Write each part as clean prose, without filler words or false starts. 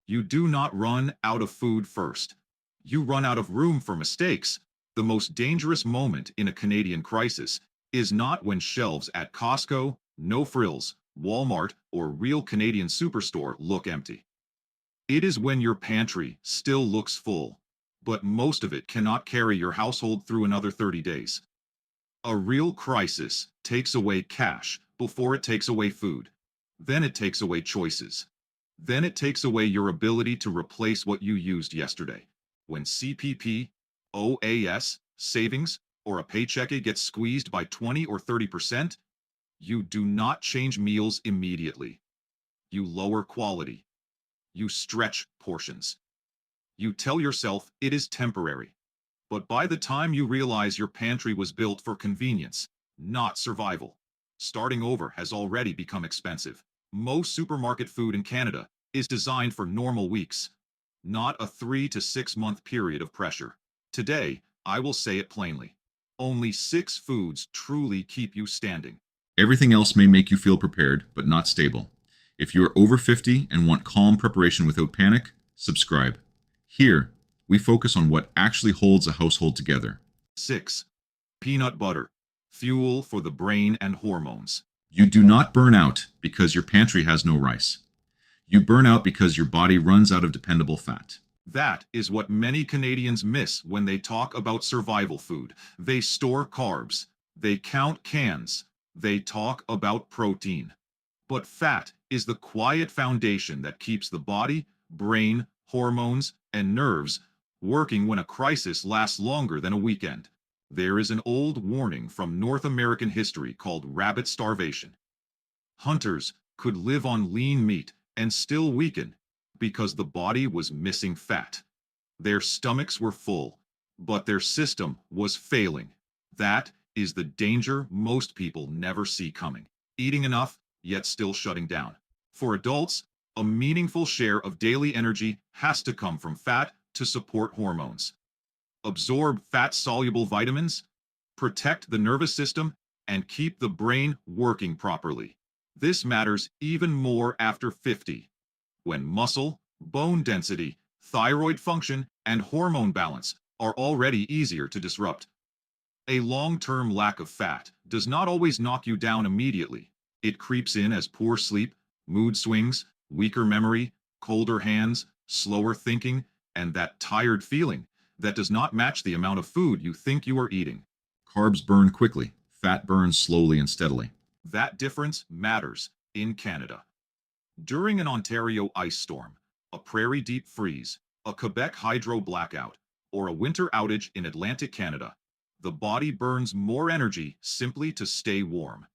You do not run out of food first. You run out of room for mistakes. The most dangerous moment in a Canadian crisis is not when shelves at Costco, No Frills, Walmart, or real Canadian superstore look empty. It is when your pantry still looks full, but most of it cannot carry your household through another 30 days. A real crisis takes away cash before it takes away food. Then it takes away choices. Then it takes away your ability to replace what you used yesterday. When CPP, OAS, savings, or a paycheck gets squeezed by 20 or 30%, you do not change meals immediately. You lower quality. You stretch portions. You tell yourself it is temporary. But by the time you realize your pantry was built for convenience, not survival, starting over has already become expensive. Most supermarket food in Canada is designed for normal weeks, not a 3 to 6 month period of pressure. Today, I will say it plainly. Only 6 foods truly keep you standing. Everything else may make you feel prepared, but not stable. If you are over 50 and want calm preparation without panic, subscribe. Here, we focus on what actually holds a household together. 6. Peanut butter. Fuel for the brain and hormones. You do not burn out because your pantry has no rice. You burn out because your body runs out of dependable fat. That is what many Canadians miss when they talk about survival food. They store carbs. They count cans. They talk about protein. But fat is the quiet foundation that keeps the body, brain, hormones, and nerves working when a crisis lasts longer than a weekend. There is an old warning from North American history called rabbit starvation. Hunters could live on lean meat and still weaken because the body was missing fat. Their stomachs were full, but their system was failing. That is the danger most people never see coming. Eating enough, yet still shutting down. For adults, a meaningful share of daily energy has to come from fat to support hormones. Absorb fat-soluble vitamins, protect the nervous system, and keep the brain working properly. This matters even more after 50, when muscle, bone density, thyroid function, and hormone balance are already easier to disrupt. A long-term lack of fat does not always knock you down immediately. It creeps in as poor sleep, mood swings, weaker memory, colder hands, slower thinking, and that tired feeling that does not match the amount of food you think you are eating. Carbs burn quickly, fat burns slowly and steadily. That difference matters in Canada. During an Ontario ice storm, a prairie deep freeze, a Quebec hydro blackout, or a winter outage in Atlantic Canada, the body burns more energy simply to stay warm.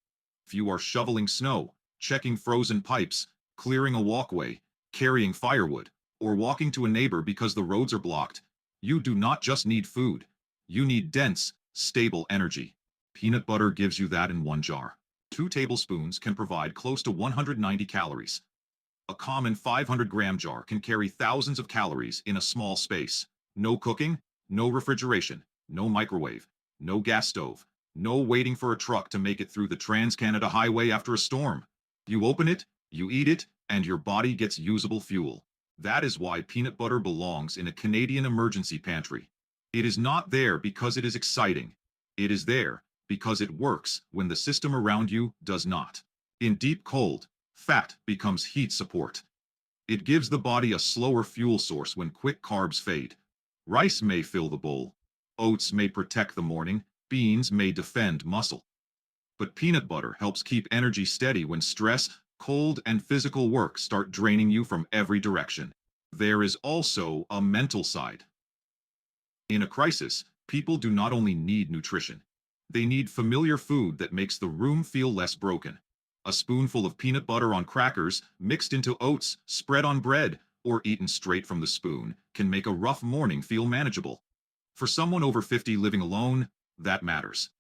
If you are shoveling snow, checking frozen pipes, clearing a walkway, carrying firewood, or walking to a neighbor because the roads are blocked, you do not just need food. You need dense, stable energy. Peanut butter gives you that in one jar. 2 tablespoons can provide close to 190 calories. A common 500-gram jar can carry thousands of calories in a small space. No cooking, no refrigeration, no microwave, no gas stove, no waiting for a truck to make it through the Trans-Canada Highway after a storm. You open it, you eat it, and your body gets usable fuel. That is why peanut butter belongs in a Canadian emergency pantry. It is not there because it is exciting. It is there because it works when the system around you does not. In deep cold, fat becomes heat support. It gives the body a slower fuel source when quick carbs fade. Rice may fill the bowl. Oats may protect the morning. Beans may defend muscle. But peanut butter helps keep energy steady when stress, cold, and physical work start draining you from every direction. There is also a mental side. In a crisis, people do not only need nutrition. They need familiar food that makes the room feel less broken. A spoonful of peanut butter on crackers, mixed into oats, spread on bread, or eaten straight from the spoon, can make a rough morning feel manageable. For someone over 50 living alone, that matters.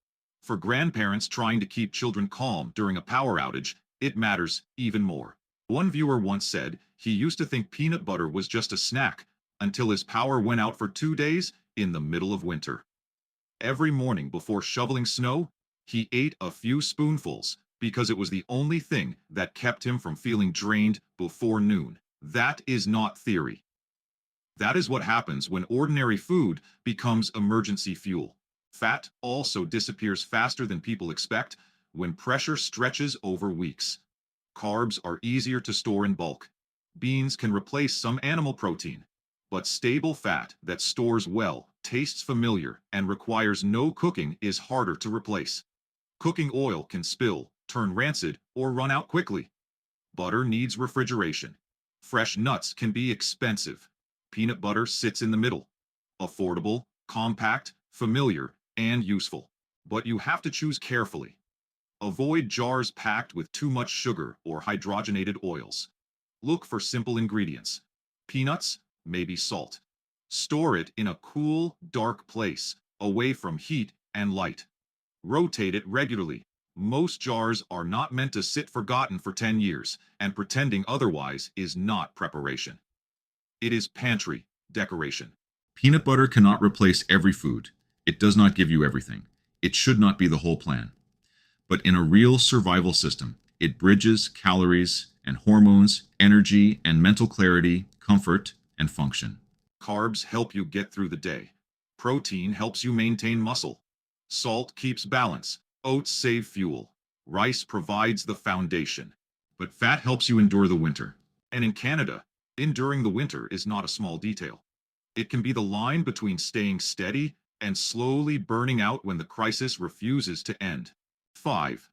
For grandparents trying to keep children calm during a power outage, it matters even more. One viewer once said he used to think peanut butter was just a snack until his power went out for 2 days in the middle of winter. Every morning before shoveling snow, he ate a few spoonfuls because it was the only thing that kept him from feeling drained before noon. That is not theory. That is what happens when ordinary food becomes emergency fuel. Fat also disappears faster than people expect when pressure stretches over weeks. Carbs are easier to store in bulk. Beans can replace some animal protein, but stable fat that stores well, tastes familiar, and requires no cooking is harder to replace. Cooking oil can spill, turn rancid, or run out quickly. Butter needs refrigeration. Fresh nuts can be expensive. Peanut butter sits in the middle. Affordable, compact, familiar, and useful. But you have to choose carefully. Avoid jars packed with too much sugar or hydrogenated oils. Look for simple ingredients. Peanuts, maybe salt. Store it in a cool, dark place, away from heat and light. Rotate it regularly. Most jars are not meant to sit forgotten for 10 years, and pretending otherwise is not preparation. It is pantry decoration. Peanut butter cannot replace every food. It does not give you everything. It should not be the whole plan. But in a real survival system, it bridges calories and hormones, energy and mental clarity, comfort and function. Carbs help you get through the day. Protein helps you maintain muscle. Salt keeps balance. Oats save fuel. Rice provides the foundation. But fat helps you endure the winter. And in Canada, enduring the winter is not a small detail. It can be the line between staying steady and slowly burning out when the crisis refuses to end. 5.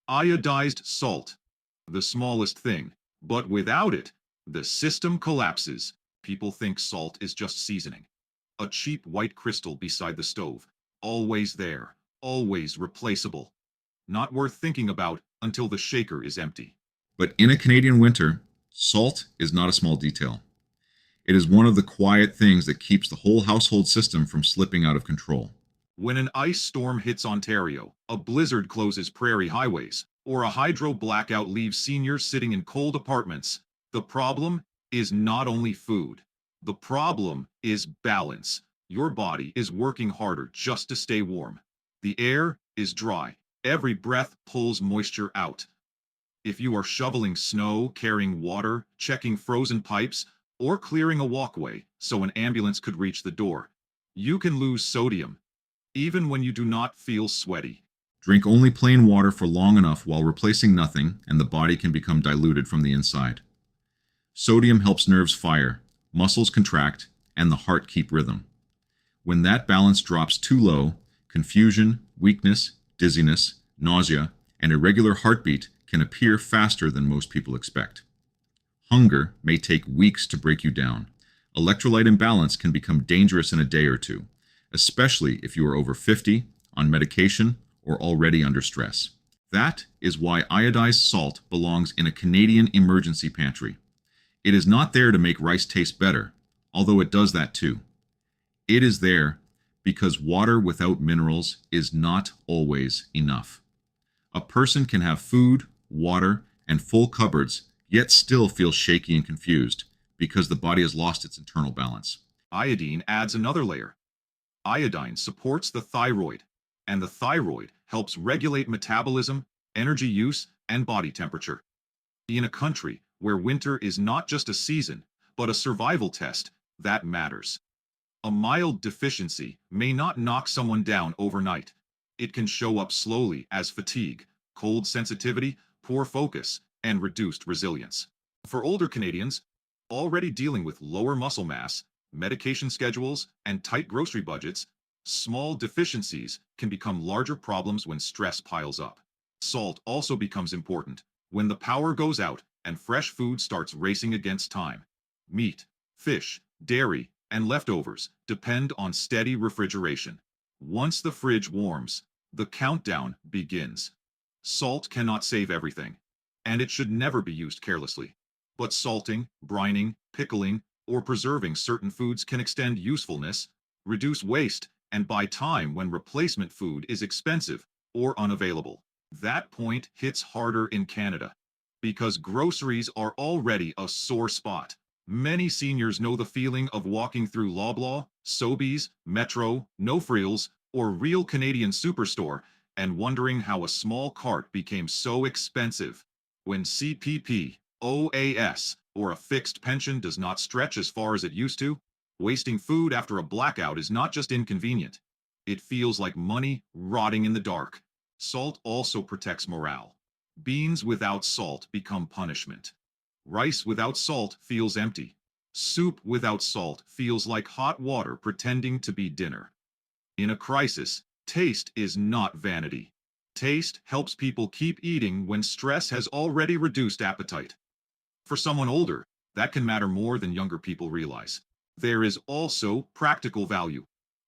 Iodized salt. The smallest thing, but without it, the system collapses. People think salt is just seasoning. A cheap white crystal beside the stove. Always there, always replaceable. Not worth thinking about until the shaker is empty. But in a Canadian winter, salt is not a small detail. It is one of the quiet things that keeps the whole household system from slipping out of control. When an ice storm hits Ontario, a blizzard closes prairie highways, or a hydro blackout leaves seniors sitting in cold apartments, the problem is not only food. The problem is balance. Your body is working harder just to stay warm. The air is dry. Every breath pulls moisture out. If you are shoveling snow, carrying water, checking frozen pipes, or clearing a walkway so an ambulance could reach the door, you can lose sodium, even when you do not feel sweaty. Drink only plain water for long enough while replacing nothing, and the body can become diluted from the inside. Sodium helps nerves fire, muscles contract, and the heart keep rhythm. When that balance drops too low, confusion, weakness, dizziness, nausea, and irregular heartbeat can appear faster than most people expect. Hunger may take weeks to break you down. Electrolyte imbalance can become dangerous in a day or two, especially if you are over 50, on medication, or already under stress. That is why iodized salt belongs in a Canadian emergency pantry. It is not there to make rice taste better, although it does that too. It is there because water without minerals is not always enough. A person can have food, water, and full cupboards, yet still feel shaky and confused because the body has lost its internal balance. Iodine adds another layer. Iodine supports the thyroid, and the thyroid helps regulate metabolism, energy use, and body temperature. In a country where winter is not just a season, but a survival test, that matters. A mild deficiency may not knock someone down overnight. It can show up slowly as fatigue, cold sensitivity, poor focus, and reduced resilience. For older Canadians, already dealing with lower muscle mass, medication schedules, and tight grocery budgets, small deficiencies can become larger problems when stress piles up. Salt also becomes important when the power goes out and fresh food starts racing against time. Meat, fish, dairy, and leftovers depend on steady refrigeration. Once the fridge warms, the countdown begins. Salt cannot save everything, and it should never be used carelessly. But salting, brining, pickling, or preserving certain foods can extend usefulness, reduce waste, and buy time when replacement food is expensive or unavailable. That point hits harder in Canada, because groceries are already a sore spot. Many seniors know the feeling of walking through Loblaw, Sobeys, Metro, No Frills, or Real Canadian Superstore and wondering how a small cart became so expensive. When CPP, OAS, or a fixed pension, does not stretch as far as it used to. Wasting food after a blackout is not just inconvenient. It feels like money rotting in the dark. Salt also protects morale. Beans without salt become punishment. Rice without salt feels empty. Soup without salt feels like hot water pretending to be dinner. In a crisis, taste is not vanity. Taste helps people keep eating when stress has already reduced appetite. For someone older, that can matter more than younger people realize. There is also practical value.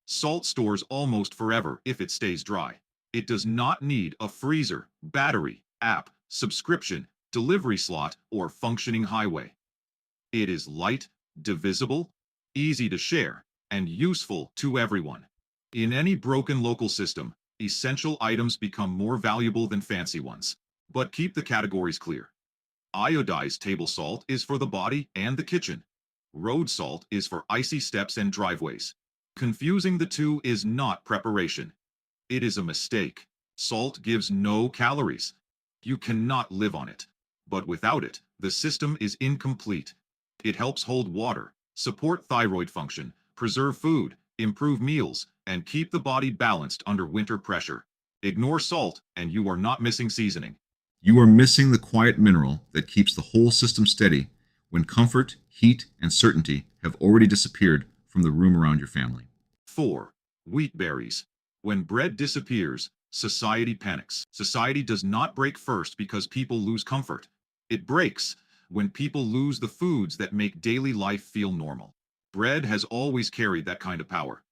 Salt stores almost forever if it stays dry. It does not need a freezer, battery, app, subscription, delivery slot, or functioning highway. It is light, divisible, easy to share, and useful to everyone. In any broken local system, essential items become more valuable than fancy ones. But keep the categories clear. Iodized table salt is for the body and the kitchen. Road salt is for icy steps and driveways. Confusing the two is not preparation. It is a mistake. Salt gives no calories. You cannot live on it. But without it, the system is incomplete. It helps hold water, support thyroid function, preserve food, improve meals, and keep the body balanced under winter pressure. Ignore salt, and you are not missing seasoning. You are missing the quiet mineral that keeps the whole system steady when comfort, heat, and certainty have already disappeared from the room around your family. 4. Wheat berries. When bread disappears, society panics. Society does not break first because people lose comfort. It breaks when people lose the foods that make daily life feel normal. Bread has always carried that kind of power.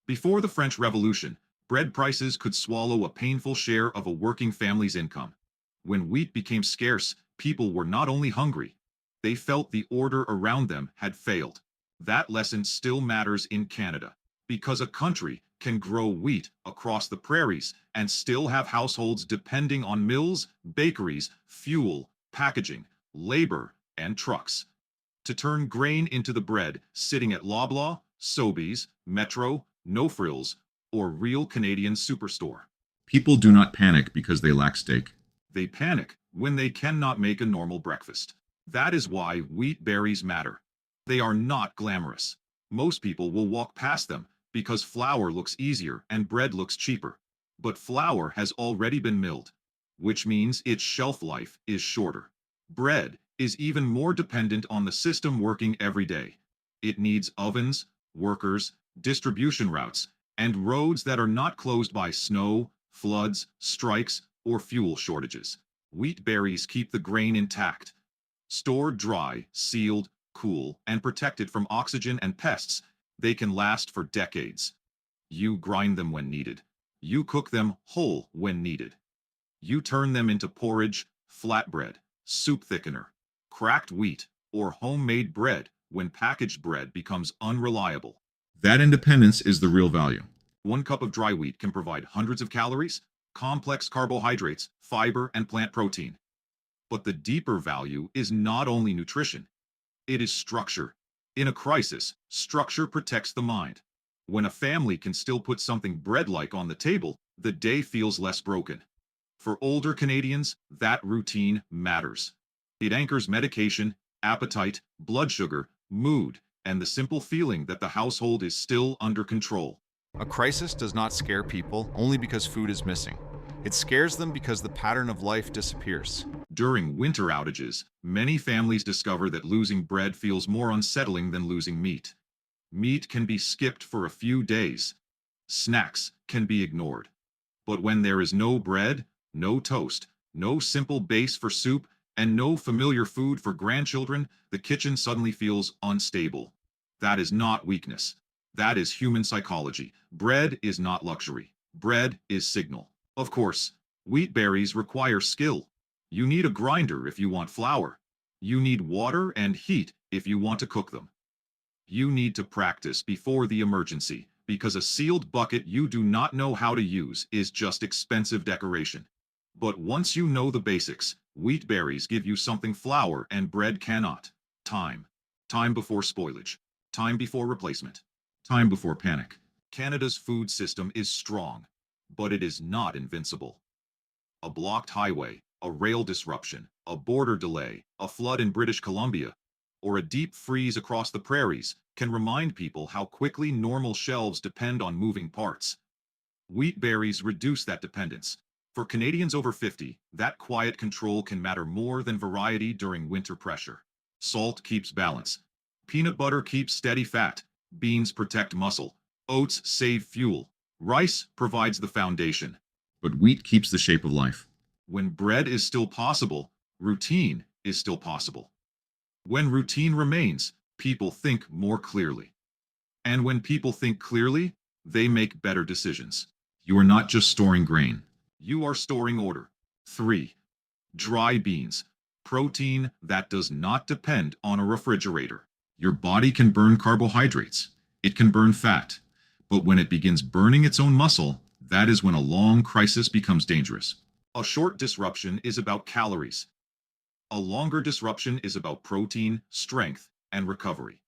Before the French Revolution, bread prices could swallow a painful share of a working family's income. When wheat became scarce, people were not only hungry, they felt the order around them had failed. That lesson still matters in Canada, because a country can grow wheat across the prairies and still have households depending on mills, bakeries, fuel, packaging, labor, and trucks. To turn grain into the bread sitting at Loblaw, Sobeys, Metro, No Frills, or real Canadian superstore. People do not panic because they lack steak. They panic when they cannot make a normal breakfast. That is why wheat berries matter. They are not glamorous. Most people will walk past them because flour looks easier and bread looks cheaper. But flour has already been milled, which means its shelf life is shorter. Bread is even more dependent on the system working every day. It needs ovens, workers, distribution routes, and roads that are not closed by snow, floods, strikes, or fuel shortages. Wheat berries keep the grain intact. Stored dry, sealed, cool, and protected from oxygen and pests, they can last for decades. You grind them when needed. You cook them whole when needed. You turn them into porridge, flatbread, soup thickener, cracked wheat, or homemade bread when packaged bread becomes unreliable. That independence is the real value. 1 cup of dry wheat can provide hundreds of calories, complex carbohydrates, fiber, and plant protein. But the deeper value is not only nutrition, it is structure. In a crisis, structure protects the mind. When a family can still put something bread-like on the table, the day feels less broken. For older Canadians, that routine matters. It anchors medication, appetite, blood sugar, mood, and the simple feeling that the household is still under control. A crisis does not scare people only because food is missing. It scares them because the pattern of life disappears. During winter outages, many families discover that losing bread feels more unsettling than losing meat. Meat can be skipped for a few days. Snacks can be ignored. But when there is no bread, no toast, no simple base for soup, and no familiar food for grandchildren, the kitchen suddenly feels unstable. That is not weakness. That is human psychology. Bread is not luxury. Bread is signal. Of course, wheat berries require skill. You need a grinder if you want flour. You need water and heat if you want to cook them. You need to practice before the emergency, because a sealed bucket you do not know how to use is just expensive decoration. But once you know the basics, wheat berries give you something flour and bread cannot. Time. Time before spoilage. Time before replacement. Time before panic. Canada's food system is strong, but it is not invincible. A blocked highway, A rail disruption, a border delay, a flood in British Columbia, or a deep freeze across the prairies can remind people how quickly normal shelves depend on moving parts. Wheat berries reduce that dependence. For Canadians over 50, that quiet control can matter more than variety during winter pressure. Salt keeps balance. Peanut butter keeps steady fat. Beans protect muscle. Oats save fuel. Rice provides the foundation. But wheat keeps the shape of life. When bread is still possible, routine is still possible. When routine remains, people think more clearly. And when people think clearly, they make better decisions. You are not just storing grain. You are storing order. 3. Dry beans. Protein that does not depend on a refrigerator. Your body can burn carbohydrates. It can burn fat. But when it begins burning its own muscle, that is when a long crisis becomes dangerous. A short disruption is about calories. A longer disruption is about protein, strength, and recovery.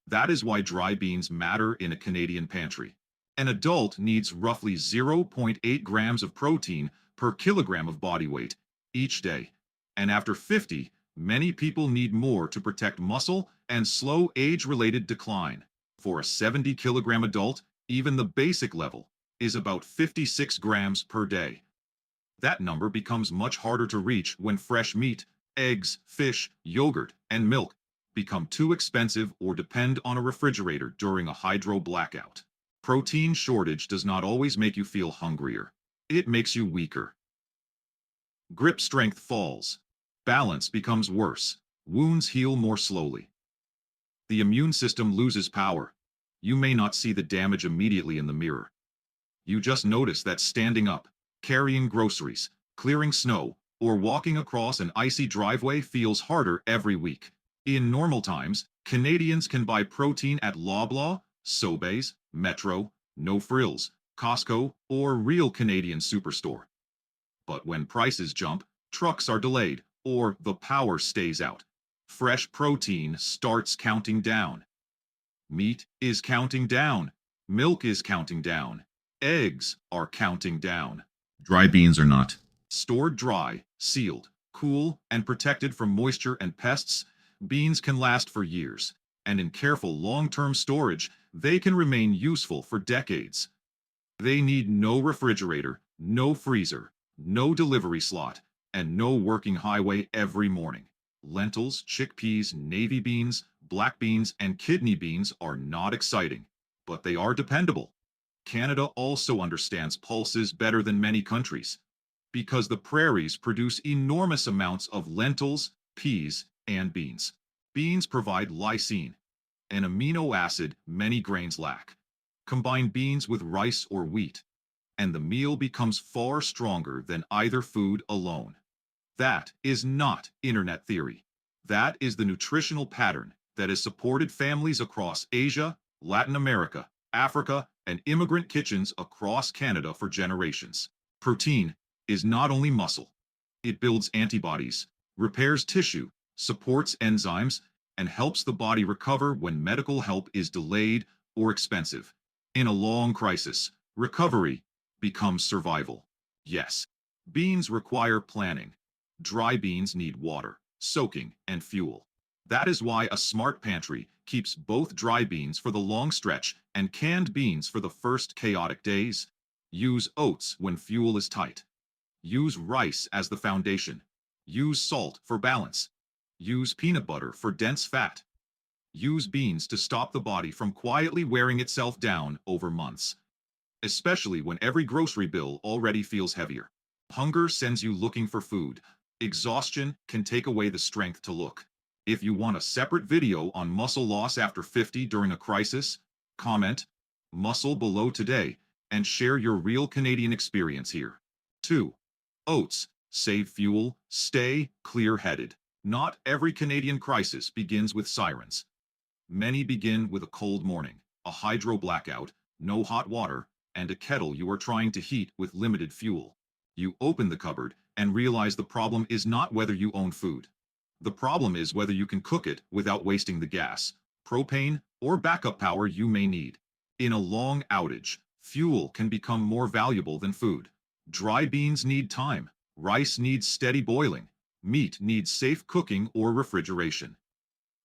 That is why dry beans matter in a Canadian pantry. An adult needs roughly 0.8 grams of protein per kilogram of body weight each day. And after 50, many people need more to protect muscle and slow age-related decline. For a 70-kilogram adult, even the basic level is about 56 grams per day. That number becomes much harder to reach when fresh meat, eggs, fish, yogurt, and milk become too expensive or depend on a refrigerator during a hydro blackout. Protein shortage does not always make you feel hungrier. It makes you weaker. Grip strength falls. Balance becomes worse. Wounds heal more slowly. The immune system loses power. You may not see the damage immediately in the mirror. You just notice that standing up, carrying groceries, clearing snow, or walking across an icy driveway feels harder every week. In normal times, Canadians can buy protein at Loblaw, Sobeys, Metro, No Frills, Costco, or Real Canadian Superstore. But when prices jump, trucks are delayed, or the power stays out. Fresh protein starts counting down. Meat is counting down. Milk is counting down. Eggs are counting down. Dry beans are not. Stored dry, sealed, cool, and protected from moisture and pests, beans can last for years, and in careful long-term storage, they can remain useful for decades. They need no refrigerator, no freezer, no delivery slot, and no working highway every morning. Lentils, chickpeas, navy beans, black beans, and kidney beans are not exciting, but they are dependable. Canada also understands pulses better than many countries, because the prairies produce enormous amounts of lentils, peas, and beans. Beans provide lysine, an amino acid many grains lack. Combine beans with rice or wheat, and the meal becomes far stronger than either food alone. That is not internet theory. That is the nutritional pattern that has supported families across Asia, Latin America, Africa, and immigrant kitchens across Canada for generations. Protein is not only muscle. It builds antibodies, repairs tissue, supports enzymes, and helps the body recover when medical help is delayed or expensive. In a long crisis, recovery becomes survival. Yes, beans require planning. Dry beans need water, soaking, and fuel. That is why a smart pantry keeps both dry beans for the long stretch and canned beans for the first chaotic days. Use oats when fuel is tight. Use rice as the foundation. Use salt for balance. Use peanut butter for dense fat. Use beans to stop the body from quietly wearing itself down over months, especially when every grocery bill already feels heavier. Hunger sends you looking for food. Exhaustion can take away the strength to look. If you want a separate video on muscle loss after 50 during a crisis, comment muscle below today and share your real Canadian experience here. 2. Oats. Save fuel. Stay clear-headed. Not every Canadian crisis begins with sirens. Many begin with a cold morning, a hydro blackout, no hot water, and a kettle you are trying to heat with limited fuel. You open the cupboard and realize the problem is not whether you own food. The problem is whether you can cook it without wasting the gas, propane, or backup power you may need. In a long outage, fuel can become more valuable than food. Dry beans need time. Rice needs steady boiling. Meat needs safe cooking or refrigeration.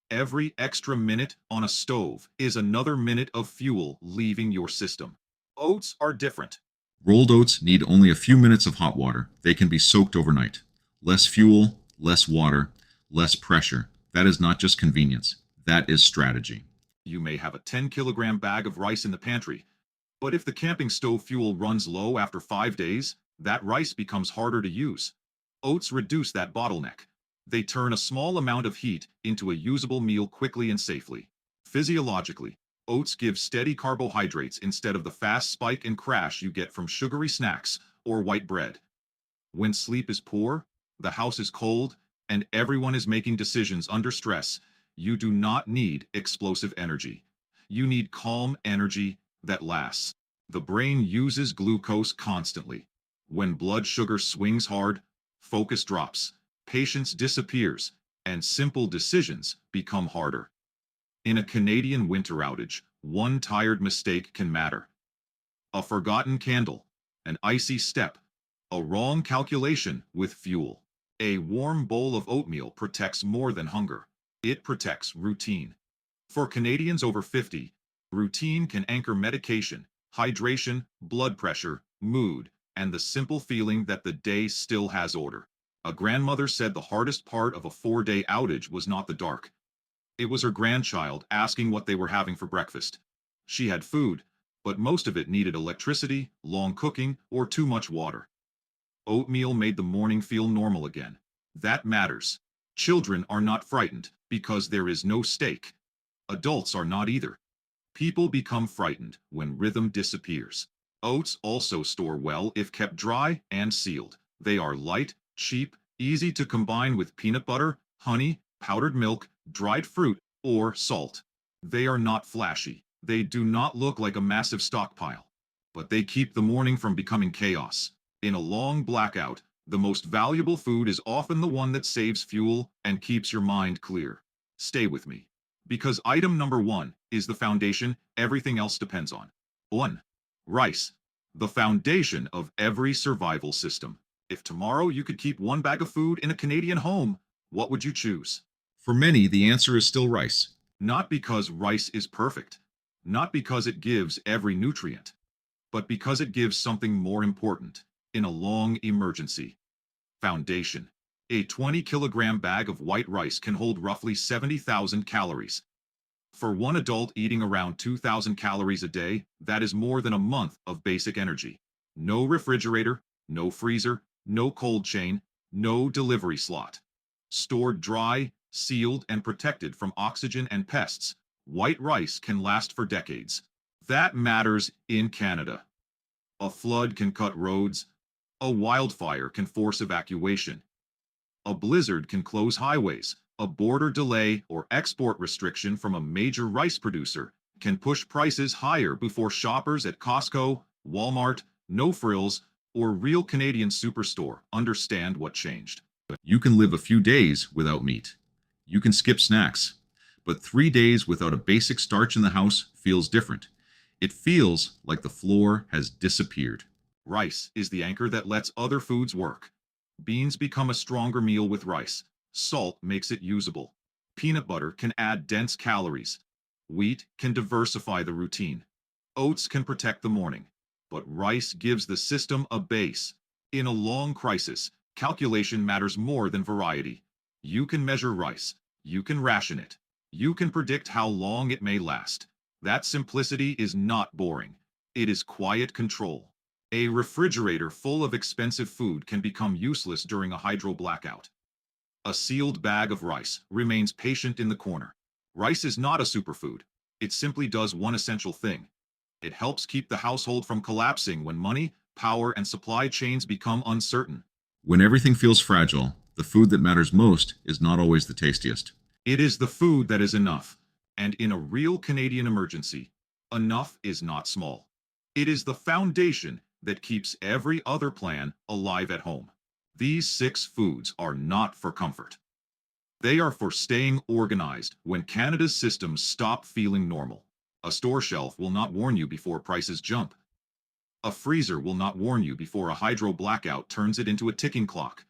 Every extra minute on a stove is another minute of fuel leaving your system. Oats are different. Rolled oats need only a few minutes of hot water. They can be soaked overnight. Less fuel, less water, less pressure. That is not just convenience. That is strategy. You may have a 10-kilogram bag of rice in the pantry, but if the camping stove fuel runs low after 5 days, that rice becomes harder to use. Oats reduce that bottleneck. They turn a small amount of heat into a usable meal quickly and safely. Physiologically, oats give steady carbohydrates instead of the fast spike and crash you get from sugary snacks or white bread. When sleep is poor, the house is cold, and everyone is making decisions under stress, you do not need explosive energy. You need calm energy that lasts. The brain uses glucose constantly. When blood sugar swings hard, focus drops, patience disappears, and simple decisions become harder. In a Canadian winter outage, one tired mistake can matter. A forgotten candle, an icy step, a wrong calculation with fuel. A warm bowl of oatmeal protects more than hunger. It protects routine. For Canadians over 50, routine can anchor medication, hydration, blood pressure, mood, and the simple feeling that the day still has order. A grandmother said the hardest part of a 4-day outage was not the dark. It was her grandchild asking what they were having for breakfast. She had food, but most of it needed electricity, long cooking, or too much water. Oatmeal made the morning feel normal again. That matters. Children are not frightened because there is no stake. Adults are not either. People become frightened when rhythm disappears. Oats also store well if kept dry and sealed. They are light, cheap, easy to combine with peanut butter, honey, powdered milk, dried fruit, or salt. They are not flashy. They do not look like a massive stockpile. But they keep the morning from becoming chaos. In a long blackout, the most valuable food is often the one that saves fuel and keeps your mind clear. Stay with me. Because item number 1 is the foundation everything else depends on. 1. Rice. The foundation of every survival system. If tomorrow you could keep one bag of food in a Canadian home, what would you choose? For many, the answer is still rice. Not because rice is perfect, not because it gives every nutrient, but because it gives something more important in a long emergency. Foundation. A 20-kilogram bag of white rice can hold roughly 70,000 calories. For one adult eating around 2,000 calories a day, that is more than a month of basic energy. No refrigerator, no freezer, no cold chain, no delivery slot. Stored dry, sealed, and protected from oxygen and pests, white rice can last for decades. That matters in Canada. A flood can cut roads. A wildfire can force evacuation. A blizzard can close highways. A border delay or export restriction from a major rice producer can push prices higher before shoppers at Costco, Walmart, No Frills, or Real Canadian Superstore understand what changed. You can live a few days without meat. You can skip snacks. But 3 days without a basic starch in the house feels different. It feels like the floor has disappeared. Rice is the anchor that lets other foods work. Beans become a stronger meal with rice. Salt makes it usable. Peanut butter can add dense calories. Wheat can diversify the routine. Oats can protect the morning. But rice gives the system a base. In a long crisis, calculation matters more than variety. You can measure rice. You can ration it. You can predict how long it may last. That simplicity is not boring. It is quiet control. A refrigerator full of expensive food can become useless during a hydro blackout. A sealed bag of rice remains patient in the corner. Rice is not a superfood. It simply does one essential thing. It helps keep the household from collapsing when money, power, and supply chains become uncertain. When everything feels fragile, the food that matters most is not always the tastiest. It is the food that is enough. And in a real Canadian emergency, enough is not small. It is the foundation that keeps every other plan alive at home. These 6 foods are not for comfort. They are for staying organized when Canada's systems stop feeling normal. A store shelf will not warn you before prices jump. A freezer will not warn you before a hydro blackout turns it into a ticking clock.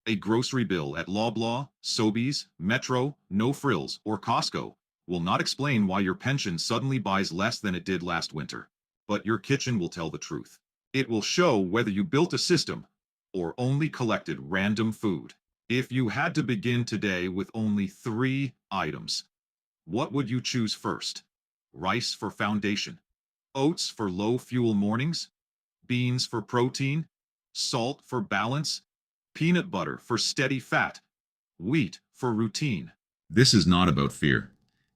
A grocery bill at Loblaw, Sobeys, Metro, No Frills, or Costco will not explain why your pension suddenly buys less than it did last winter. But your kitchen will tell the truth. It will show whether you built a system or only collected random food. If you had to begin today with only 3 items, what would you choose first? Rice for foundation, oats for low fuel mornings, beans for protein, salt for balance, peanut butter for steady fat, wheat for routine. This is not about fear.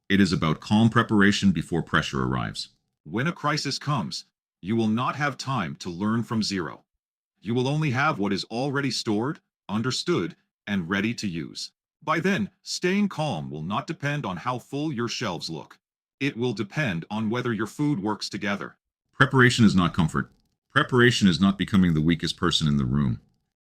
It is about calm preparation before pressure arrives. When a crisis comes, you will not have time to learn from zero. You will only have what is already stored, understood, and ready to use. By then, staying calm will not depend on how full your shelves look. It will depend on whether your food works together. Preparation is not comfort. Preparation is not becoming the weakest person in the room.